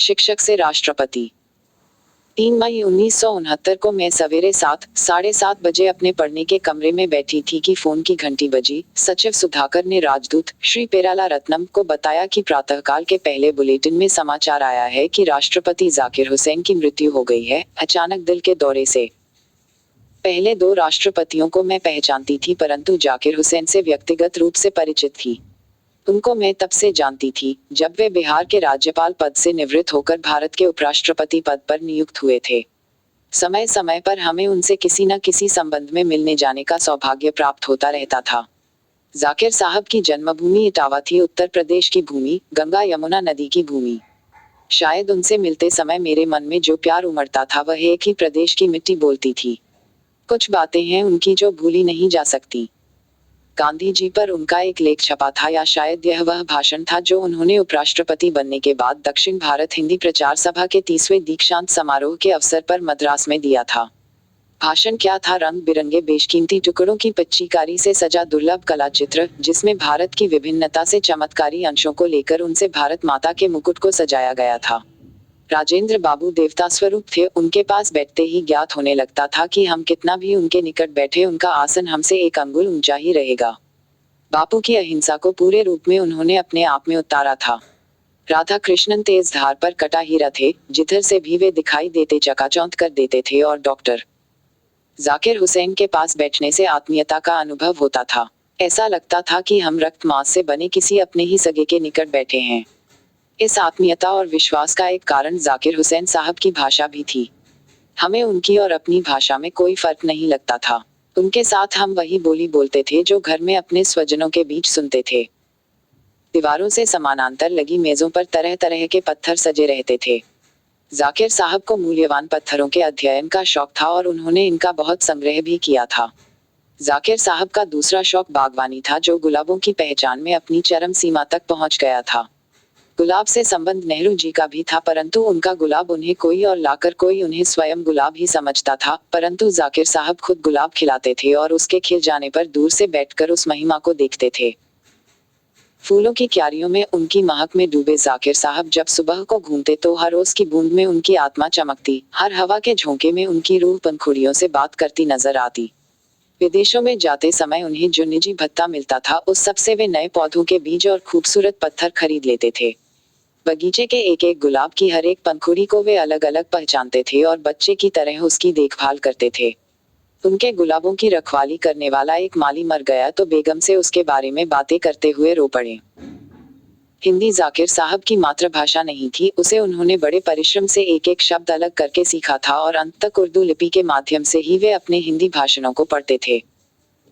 शिक्षक से राष्ट्रपति। 3 मई 1969 को मैं सवेरे 7:30 बजे अपने पढ़ने के कमरे में बैठी थी कि फोन की घंटी बजी। सचिव सुधाकर ने राजदूत श्री पेराला रत्नम को बताया कि प्रातःकाल के पहले बुलेटिन में समाचार आया है कि राष्ट्रपति जाकिर हुसैन की मृत्यु हो गई है, अचानक दिल के दौरे से। पहले 2 राष्ट्रपतियों को मैं पहचानती थी, परंतु जाकिर हुसैन से व्यक्तिगत रूप से परिचित थी। उनको मैं तब से जानती थी जब वे बिहार के राज्यपाल पद से निवृत्त होकर भारत के उपराष्ट्रपति पद पर नियुक्त हुए थे। समय समय पर हमें उनसे किसी न किसी संबंध में मिलने जाने का सौभाग्य प्राप्त होता रहता था। जाकिर साहब की जन्मभूमि इटावा थी, उत्तर प्रदेश की भूमि, गंगा यमुना नदी की भूमि। शायद उनसे मिलते समय मेरे मन में जो प्यार उमड़ता था वह एक ही प्रदेश की मिट्टी बोलती थी। कुछ बातें हैं उनकी जो भूली नहीं जा सकती। गांधी जी पर उनका एक लेख छपा था, या शायद यह वह भाषण था जो उन्होंने उपराष्ट्रपति बनने के बाद दक्षिण भारत हिंदी प्रचार सभा के 30वें दीक्षांत समारोह के अवसर पर मद्रास में दिया था। भाषण क्या था? रंग बिरंगे बेशकीमती टुकड़ों की पिच्चीकारी से सजा दुर्लभ कला चित्र, जिसमें भारत की विभिन्नता से चमत्कारी अंशों को लेकर उनसे भारत माता के मुकुट को सजाया गया था। राजेंद्र बाबू देवता स्वरूप थे, उनके पास बैठते ही ज्ञात होने लगता था कि हम कितना भी उनके निकट बैठे, उनका आसन हमसे एक अंगुल ऊंचा ही रहेगा। बापू की अहिंसा को पूरे रूप में उन्होंने अपने आप में उतारा था। राधा कृष्णन तेज धार पर कटा हीरा थे, जिधर से भी वे दिखाई देते चकाचौंध कर देते थे, और डॉक्टर जाकिर हुसैन के पास बैठने से आत्मीयता का अनुभव होता था। ऐसा लगता था कि हम रक्त मांस से बने किसी अपने ही सगे के निकट बैठे हैं। इस आत्मीयता और विश्वास का एक कारण जाकिर हुसैन साहब की भाषा भी थी। हमें उनकी और अपनी भाषा में कोई फर्क नहीं लगता था। उनके साथ हम वही बोली बोलते थे जो घर में अपने स्वजनों के बीच सुनते थे। दीवारों से समानांतर लगी मेजों पर तरह तरह के पत्थर सजे रहते थे। जाकिर साहब को मूल्यवान पत्थरों के अध्ययन का शौक था और उन्होंने इनका बहुत संग्रह भी किया था। जाकिर साहब का दूसरा शौक बागवानी था, जो गुलाबों की पहचान में अपनी चरम सीमा तक पहुंच गया था। गुलाब से संबंध नेहरू जी का भी था, परंतु उनका गुलाब उन्हें कोई और लाकर कोई उन्हें स्वयं गुलाब ही समझता था। परंतु जाकिर साहब खुद गुलाब खिलाते थे और उसके खिल जाने पर दूर से बैठकर उस महिमा को देखते थे। फूलों की क्यारियों में उनकी महक में डूबे जाकिर साहब जब सुबह को घूमते तो हर ओस की बूंद में उनकी आत्मा चमकती, हर हवा के झोंके में उनकी रूह पंखुड़ियों से बात करती नजर आती। विदेशों में जाते समय उन्हें जो निजी भत्ता मिलता था, उस सबसे वे नए पौधों के बीज और खूबसूरत पत्थर खरीद लेते थे। बगीचे के एक एक गुलाब की हर एक पंखुड़ी को वे अलग अलग पहचानते थे और बच्चे की तरह उसकी देखभाल करते थे। उनके गुलाबों की रखवाली करने वाला एक माली मर गया तो बेगम से उसके बारे में बातें करते हुए रो पड़े। हिंदी जाकिर साहब की मातृभाषा नहीं थी, उसे उन्होंने बड़े परिश्रम से एक एक शब्द अलग करके सीखा था और अंत तक उर्दू लिपि के माध्यम से ही वे अपने हिंदी भाषणों को पढ़ते थे।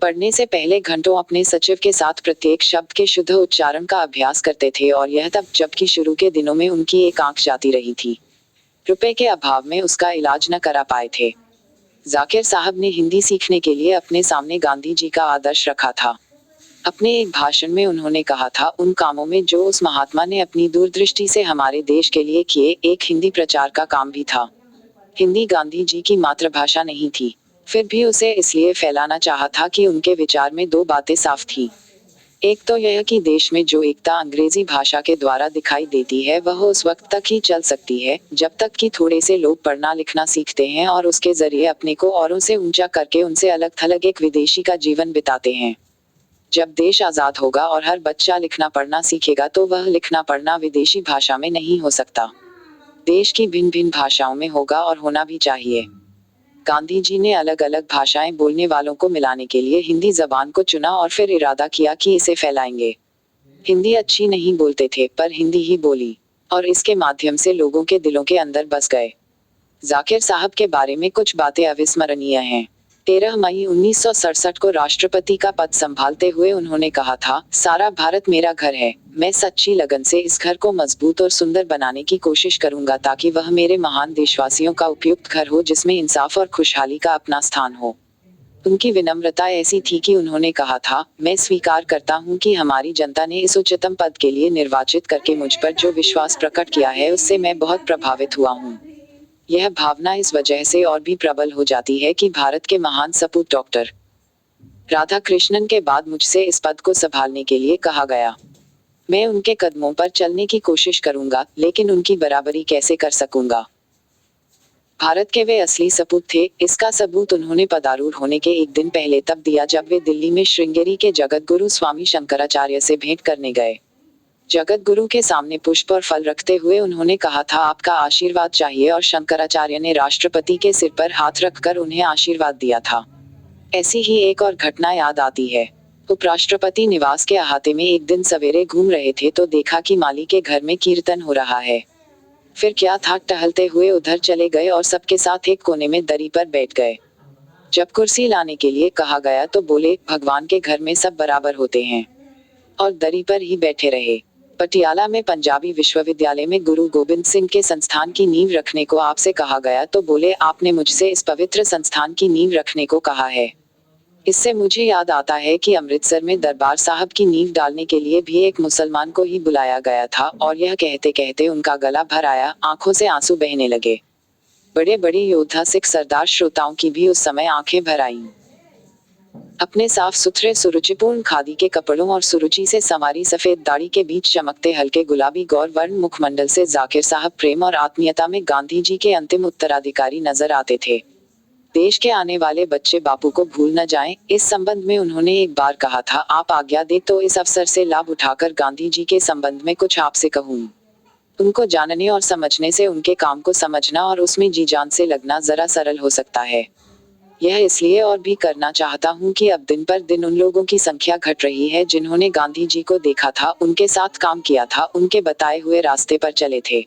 पढ़ने से पहले घंटों अपने सचिव के साथ प्रत्येक शब्द के शुद्ध उच्चारण का अभ्यास करते थे, और यह तब जबकि शुरू के दिनों में उनकी एक आंख जाती रही थी। रुपए के अभाव में उसका इलाज न करा पाए थे। जाकिर साहब ने हिंदी सीखने के लिए अपने सामने गांधी जी का आदर्श रखा था। अपने एक भाषण में उन्होंने कहा था, उन कामों में जो उस महात्मा ने अपनी दूरदृष्टि से हमारे देश के लिए किए, एक हिंदी प्रचार का काम भी था। हिंदी गांधी जी की मातृभाषा नहीं थी, फिर भी उसे इसलिए फैलाना चाहा था कि उनके विचार में 2 बातें साफ थी। एक तो यह कि देश में जो एकता अंग्रेजी भाषा के द्वारा दिखाई देती है वह उस वक्त तक ही चल सकती है जब तक कि थोड़े से लोग पढ़ना लिखना सीखते हैं और उसके जरिए अपने को औरों से ऊंचा करके उनसे अलग थलग एक विदेशी का जीवन बिताते हैं। जब देश आजाद होगा और हर बच्चा लिखना पढ़ना सीखेगा तो वह लिखना पढ़ना विदेशी भाषा में नहीं हो सकता, देश की भिन्न भिन्न भाषाओं में होगा, और होना भी चाहिए। गांधी जी ने अलग अलग भाषाएं बोलने वालों को मिलाने के लिए हिंदी जबान को चुना और फिर इरादा किया कि इसे फैलाएंगे। हिंदी अच्छी नहीं बोलते थे, पर हिंदी ही बोली और इसके माध्यम से लोगों के दिलों के अंदर बस गए। जाकिर साहब के बारे में कुछ बातें अविस्मरणीय हैं। 13 मई 1967 को राष्ट्रपति का पद संभालते हुए उन्होंने कहा था, सारा भारत मेरा घर है, मैं सच्ची लगन से इस घर को मजबूत और सुंदर बनाने की कोशिश करूंगा ताकि वह मेरे महान देशवासियों का उपयुक्त घर हो जिसमें इंसाफ और खुशहाली का अपना स्थान हो। उनकी विनम्रता ऐसी थी कि उन्होंने कहा था, मैं स्वीकार करता हूं कि हमारी जनता ने इस उच्चतम पद के लिए निर्वाचित करके मुझ पर जो विश्वास प्रकट किया है उससे मैं बहुत प्रभावित हुआ हूं। यह भावना इस वजह से और भी प्रबल हो जाती है कि भारत के महान सपूत डॉक्टर राधा कृष्णन के बाद मुझसे इस पद को संभालने के लिए कहा गया। मैं उनके कदमों पर चलने की कोशिश करूंगा, लेकिन उनकी बराबरी कैसे कर सकूंगा। भारत के वे असली सपूत थे, इसका सबूत उन्होंने पदारूढ़ होने के एक दिन पहले तब दिया जब वे दिल्ली में श्रृंगेरी के जगत गुरु स्वामी शंकराचार्य से भेंट करने गए। जगत गुरु के सामने पुष्प और फल रखते हुए उन्होंने कहा था, आपका आशीर्वाद चाहिए, और शंकराचार्य ने राष्ट्रपति के सिर पर हाथ रखकर उन्हें आशीर्वाद दिया था। ऐसी ही एक और घटना याद आती है। उपराष्ट्रपति निवास के अहाते में एक दिन सवेरे घूम रहे थे तो देखा कि माली के घर में कीर्तन हो रहा है। फिर क्या था, टहलते हुए उधर चले गए और सबके साथ एक कोने में दरी पर बैठ गए। जब कुर्सी लाने के लिए कहा गया तो बोले, भगवान के घर में सब बराबर होते हैं, और दरी पर ही बैठे रहे। पटियाला में पंजाबी विश्वविद्यालय में गुरु गोबिंद सिंह के संस्थान की नींव रखने को आपसे कहा गया तो बोले, आपने मुझसे इस पवित्र संस्थान की नींव रखने को कहा है। इससे मुझे याद आता है कि अमृतसर में दरबार साहब की नींव डालने के लिए भी एक मुसलमान को ही बुलाया गया था, और यह कहते कहते उनका गला भर आया, आंखों से आंसू बहने लगे। बड़े बड़े योद्धा सिख सरदार श्रोताओं की भी उस समय आंखें भर आईं। अपने साफ सुथरे सुरुचिपूर्ण खादी के कपड़ों और सुरुचि से संवारी सफेद दाढ़ी के बीच चमकते हल्के गुलाबी गौर वर्ण मुखमंडल से जाकिर साहब प्रेम और आत्मीयता में गांधी जी के अंतिम उत्तराधिकारी नजर आते थे। देश के आने वाले बच्चे बापू को भूल न जाएं, इस संबंध में उन्होंने एक बार कहा था, आप आज्ञा दे तो इस अवसर से लाभ उठाकर गांधी जी के संबंध में कुछ आपसे कहूं। उनको जानने और समझने से उनके काम को समझना और उसमें जी जान से लगना जरा सरल हो सकता है। यह इसलिए और भी करना चाहता हूं कि अब दिन पर दिन उन लोगों की संख्या घट रही है जिन्होंने गांधी जी को देखा था, उनके साथ काम किया था, उनके बताए हुए रास्ते पर चले थे।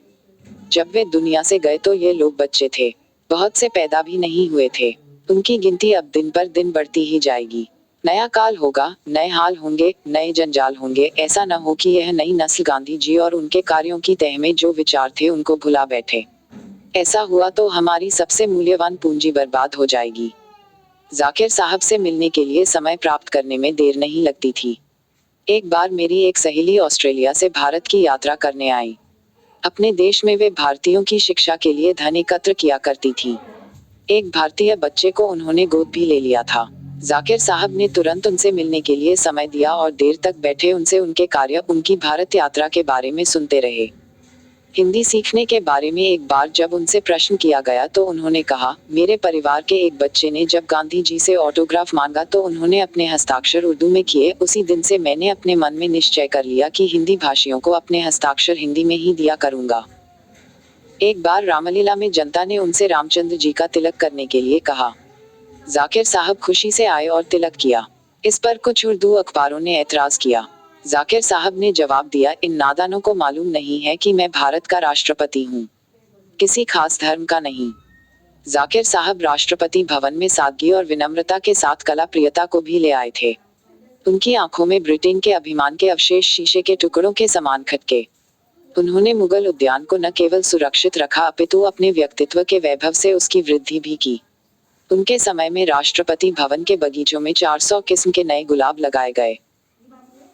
जब वे दुनिया से गए तो ये लोग बच्चे थे, बहुत से पैदा भी नहीं हुए थे। उनकी गिनती अब दिन पर दिन बढ़ती ही जाएगी। नया काल होगा, नए हाल होंगे, नए जंजाल होंगे। ऐसा न हो कि यह नई नस्ल गांधी जी और उनके कार्यों की तह में जो विचार थे उनको भुला बैठे। ऐसा हुआ तो हमारी सबसे मूल्यवान पूंजी बर्बाद हो जाएगी। जाकिर साहब से मिलने के लिए समय प्राप्त करने में देर नहीं लगती थी। एक बार मेरी एक सहेली ऑस्ट्रेलिया से भारत की यात्रा करने आई। अपने देश में वे भारतीयों की शिक्षा के लिए धन एकत्र किया करती थी। एक भारतीय बच्चे को उन्होंने गोद भी ले लिया था। जाकिर साहब ने तुरंत उनसे मिलने के लिए समय दिया और देर तक बैठे उनसे उनके कार्य, उनकी भारत यात्रा के बारे में सुनते रहे। हिंदी सीखने के बारे में एक बार जब उनसे प्रश्न किया गया तो उन्होंने कहा, मेरे परिवार के एक बच्चे ने जब गांधी जी से ऑटोग्राफ मांगा तो उन्होंने अपने हस्ताक्षर उर्दू में किए। उसी दिन से मैंने अपने मन में निश्चय कर लिया कि हिंदी भाषियों को अपने हस्ताक्षर हिंदी में ही दिया करूंगा। एक बार रामलीला में जनता ने उनसे रामचंद्र जी का तिलक करने के लिए कहा। जाकिर साहब खुशी से आए और तिलक किया। इस पर कुछ उर्दू अखबारों ने ऐतराज किया। जाकिर साहब ने जवाब दिया, इन नादानों को मालूम नहीं है कि मैं भारत का राष्ट्रपति हूँ, किसी खास धर्म का नहीं। जाकिर साहब राष्ट्रपति भवन में सादगी और विनम्रता के साथ कला प्रियता को भी ले आए थे। उनकी आंखों में ब्रिटेन के अभिमान के अवशेष शीशे के टुकड़ों के समान खटके। उन्होंने मुगल उद्यान को न केवल सुरक्षित रखा अपितु अपने व्यक्तित्व के वैभव से उसकी वृद्धि भी की। उनके समय में राष्ट्रपति भवन के बगीचों में 400 किस्म के नए गुलाब लगाए गए।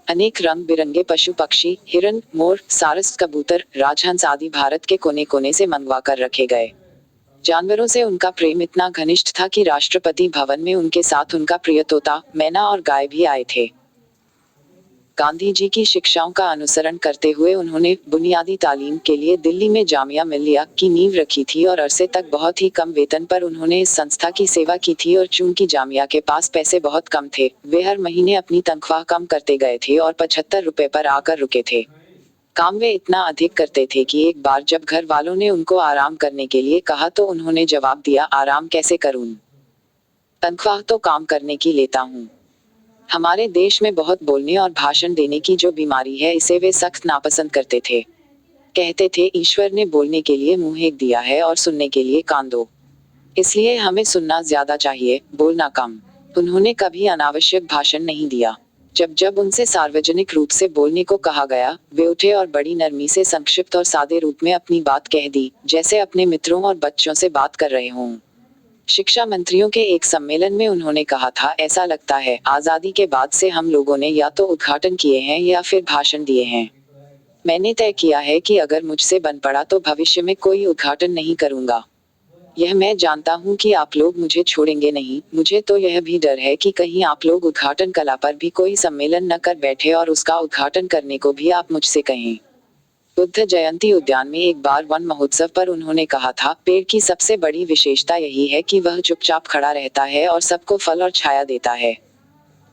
अनेक रंग बिरंगे पशु पक्षी, हिरन, मोर, सारस, कबूतर, राजहंस आदि भारत के कोने कोने से मंगवा कर रखे गए। जानवरों से उनका प्रेम इतना घनिष्ठ था कि राष्ट्रपति भवन में उनके साथ उनका प्रिय तोता, मैना और गाय भी आए थे। गांधी जी की शिक्षाओं का अनुसरण करते हुए उन्होंने बुनियादी तालीम के लिए दिल्ली में जामिया मिलिया की नींव रखी थी और अरसे तक बहुत ही कम वेतन पर उन्होंने इस संस्था की सेवा की थी। और चूंकि जामिया के पास पैसे बहुत कम थे, वे हर महीने अपनी तनख्वाह कम करते गए थे और 75 रुपए पर आकर रुके थे। काम वे इतना अधिक करते थे कि एक बार जब घर वालों ने उनको आराम करने के लिए कहा तो उन्होंने जवाब दिया, आराम कैसे करूं, तनख्वाह तो काम करने की लेता हूं। हमारे देश में बहुत बोलने और भाषण देने की जो बीमारी है, इसे वे सख्त नापसंद करते थे। कहते थे, ईश्वर ने बोलने के लिए मुंह एक दिया है और सुनने के लिए कान दो, इसलिए हमें सुनना ज्यादा चाहिए, बोलना कम। उन्होंने कभी अनावश्यक भाषण नहीं दिया। जब जब उनसे सार्वजनिक रूप से बोलने को कहा गया, वे उठे और बड़ी नरमी से संक्षिप्त और सादे रूप में अपनी बात कह दी, जैसे अपने मित्रों और बच्चों से बात कर रहे हों। शिक्षा मंत्रियों के एक सम्मेलन में उन्होंने कहा था, ऐसा लगता है आजादी के बाद से हम लोगों ने या तो उद्घाटन किए हैं या फिर भाषण दिए हैं। मैंने तय किया है कि अगर मुझसे बन पड़ा तो भविष्य में कोई उद्घाटन नहीं करूंगा। यह मैं जानता हूँ कि आप लोग मुझे छोड़ेंगे नहीं, मुझे तो यह भी डर है कि कहीं आप लोग उद्घाटन कला पर भी कोई सम्मेलन न कर बैठे और उसका उद्घाटन करने को भी आप मुझसे कहें। बुद्ध जयंती उद्यान में एक बार वन महोत्सव पर उन्होंने कहा था, पेड़ की सबसे बड़ी विशेषता यही है कि वह चुपचाप खड़ा रहता है और सबको फल और छाया देता है।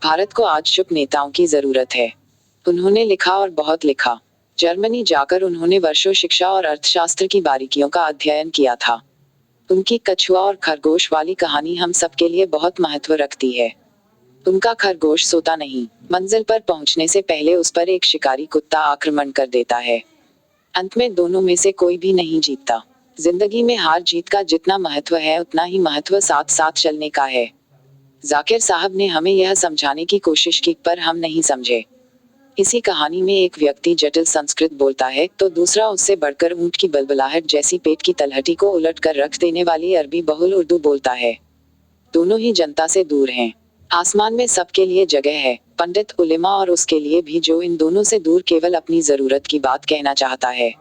भारत को आज चुप नेताओं की जरूरत है। उन्होंने लिखा और बहुत लिखा। जर्मनी जाकर उन्होंने वर्षों शिक्षा और अर्थशास्त्र की बारीकियों का अध्ययन किया था। उनकी कछुआ और खरगोश वाली कहानी हम सबके लिए बहुत महत्व रखती है। उनका खरगोश सोता नहीं, मंजिल पर पहुंचने से पहले उस पर एक शिकारी कुत्ता आक्रमण कर देता है। अंत में दोनों में से कोई भी नहीं जीतता। जिंदगी में हार जीत का जितना महत्व है उतना ही महत्व साथ साथ चलने का है। जाकिर साहब ने हमें यह समझाने की कोशिश की पर हम नहीं समझे। इसी कहानी में एक व्यक्ति जटिल संस्कृत बोलता है तो दूसरा उससे बढ़कर ऊंट की बलबलाहट जैसी पेट की तलहटी को उलट कर रख देने वाली अरबी बहुल उर्दू बोलता है। दोनों ही जनता से दूर हैं। आसमान में सबके लिए जगह है, पंडित, उलेमा और उसके लिए भी जो इन दोनों से दूर केवल अपनी जरूरत की बात कहना चाहता है।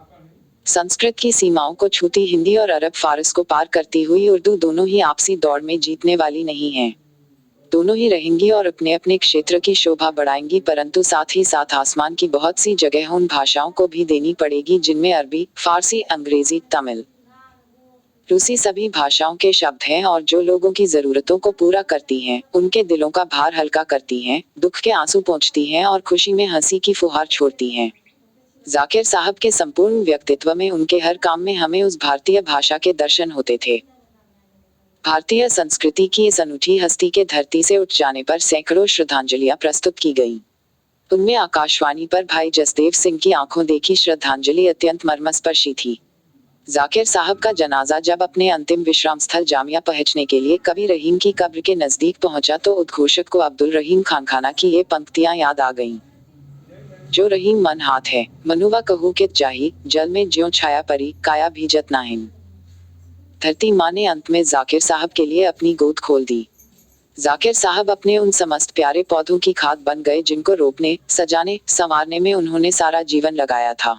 संस्कृत की सीमाओं को छूती हिंदी और अरब फारस को पार करती हुई उर्दू दोनों ही आपसी दौड़ में जीतने वाली नहीं हैं। दोनों ही रहेंगी और अपने अपने क्षेत्र की शोभा बढ़ाएंगी, परंतु साथ ही साथ आसमान की बहुत सी जगह उन भाषाओं को भी देनी पड़ेगी जिनमें अरबी, फारसी, अंग्रेजी, तमिल, रूसी सभी भाषाओं के शब्द हैं और जो लोगों की जरूरतों को पूरा करती हैं, उनके दिलों का भार हल्का करती हैं, दुख के आंसू पोंछती हैं और खुशी में हंसी की फुहार छोड़ती हैं। जाकिर साहब के संपूर्ण व्यक्तित्व में, उनके हर काम में हमें उस भारतीय भाषा के दर्शन होते थे। भारतीय संस्कृति की इस अनूठी हस्ती के धरती से उठ जाने पर सैकड़ों श्रद्धांजलियां प्रस्तुत की गईं। उनमें आकाशवाणी पर भाई जसदेव सिंह की आंखों देखी श्रद्धांजलि अत्यंत मर्मस्पर्शी थी। जाकिर साहब का जनाजा जब अपने अंतिम विश्राम स्थल जामिया पहुंचने के लिए कवि रहीम की कब्र के नजदीक पहुंचा तो उद्घोषक को अब्दुल रहीम खानखाना की ये पंक्तियां याद आ गईं। जो रहीम मन हाथ है, मनुवा कहू कित जाही, जल में ज्यों छाया परी, काया भीजत नाहिन। धरती माँ ने अंत में जाकिर साहब के लिए अपनी गोद खोल दी। जाकिर साहब अपने उन समस्त प्यारे पौधों की खाद बन गए जिनको रोपने, सजाने, संवारने में उन्होंने सारा जीवन लगाया था।